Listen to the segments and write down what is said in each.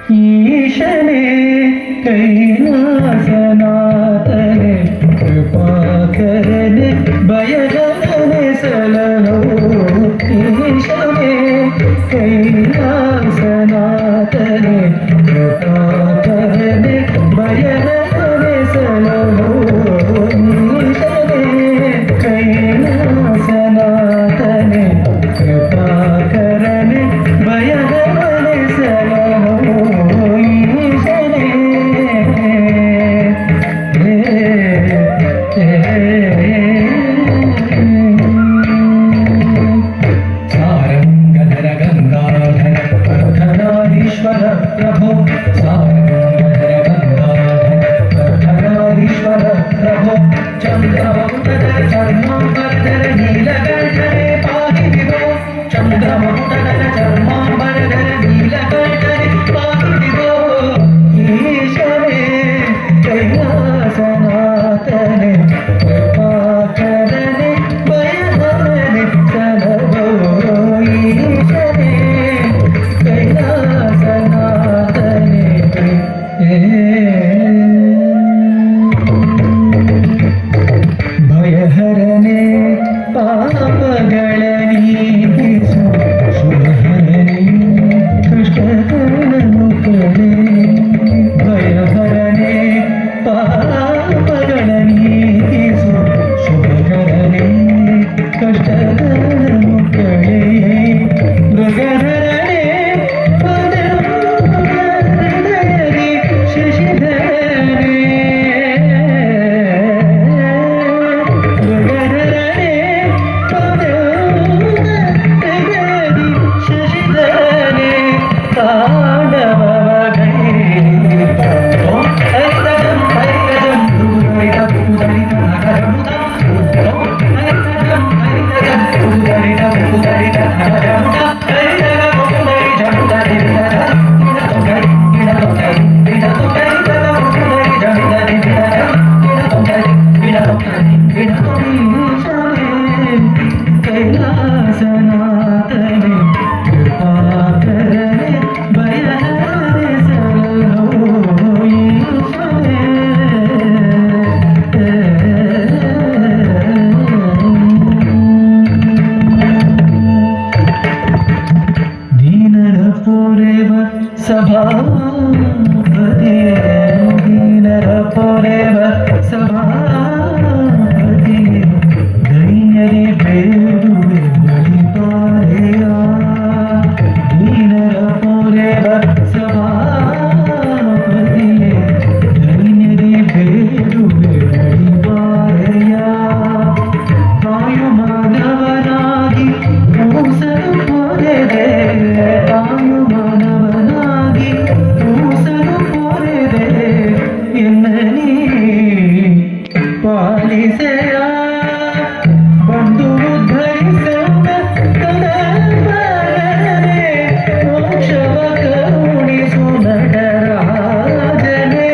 ईशने कैलासनाथने कृपाकरने भयहरने सलहो ईशने कैलासनाथने कृपाकरने भयहरने सलहो ईशने कैलासनाथने कृपाकरने भयहरने सलहो सारंगधर गंगाधर अर्धनारीश्वर प्रभो सारंगधर गंगाधर अर्धनारीश्वर प्रभो चंद्रमकुटधर चर्मांबरधर नीलकंठरे पाहि विभो चंद्रमकुटधर चर्मांबरधर नीलकंठरे पाहि विभो ईशने कैलासनाथने कृपाकरने भयहरने सलहो ईशने कैलासनाथने भयहरने पापಗಳ ನೀಗಿಸು ಶುಭಹರನೆ ಕಷ್ಟಗಳನ್ನು ಕಳೆ ಭಯಹರನೆ ಪಾಪಗಳ ನೀಗಿಸು ಶುಭಹರನೆ ಕಷ್ಟಗಳನ್ನು ಕಳೆ ಮೃಗಧರನೆ ಪದರಿ ಶಶಿಧರನೆ ಮೃಗಧರನೆ ಪದರಿ ಶಶಿಧರನೆ ತಾಂಡವಗೈ कैलासनाथने कृपाकरने भयहरने सलहो ईशने दीनर पोरेव सभापति दीनर पोरेव सभापति दैन्यरे ಬೇಡುವೆ ಬಲಿಪಾರೆಯ ದೀನರ ಪೋರೆವ ಸಭಾಪತಿ ದೈನ್ಯರೆ ಬೇಡುವೆ ಬಲಿಪಾರೆಯ ತಾಯು ಮಾನವನಾಗಿ ಕೂಸಲು ಪೊರೆದೆ ತಾಯು ಮಾನವನಾಗಿ ಕೂಸಲು ಪೊರೆದೆ ಎನ್ನನಿ ಪಾಲಿಸೆಯ ಬಂದು ಉದ್ಧರಿಸೆಂಬ ತದರ್ಭರನೆ ಮೋಕ್ಷವ ಕರುಣಿಸು ನಟರಾಜನೆ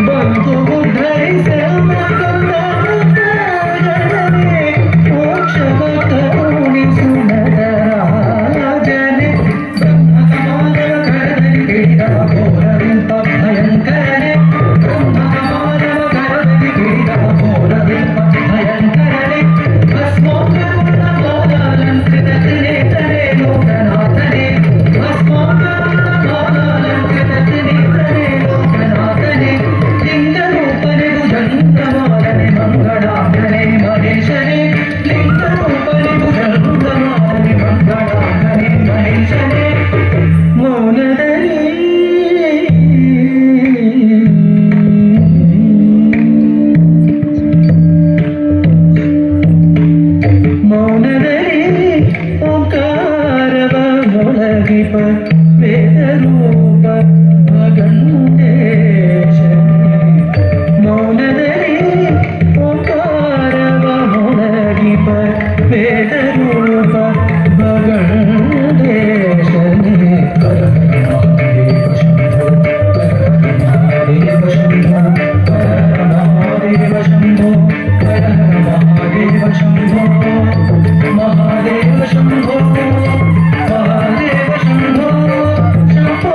ಬಂದು ಉದ್ಧರಿಸೆಂಬ ತದರ್ಭರನೆ ಮೋಕ್ಷವ ಕರುಣಿಸು ನಟರಾಜನೆ ಬ್ರಹ್ಮಕಮಾಲವ ಕರದಲ್ಲಿ ಹಿಡಿದ ಘೋರವಿಂತ ಭಯಂಕರನೆ ಬ್ರಹ್ಮಕಮಾಲವ ಕರದಲ್ಲಿ ಹಿಡಿದ ಘೋರವಿಂತ ಭಯಂಕರನೆ ವೇದರೂಪ ಮೌನದಲ್ಲಿ ಓಂಕಾರವ ಮೊಳಗಿಪ ವೇದರೂಪ ಭಗಂಡೇಶನೇ ಮಹಾದೇವ ಶಂಭೋ ಮಹಾದೇವ ಶಂಭೋ ಮಹಾದೇವ ಶಂಭೋ ಮಹಾದೇವ ಶಂಭೋ ಮಹಾದೇವ ಶಂಭೋ ಮಹಾದೇವ ಶಂಭೋ ಶಂಭೋ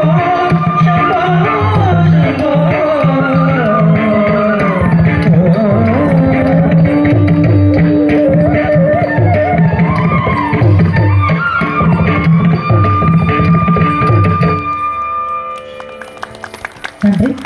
நன்றி.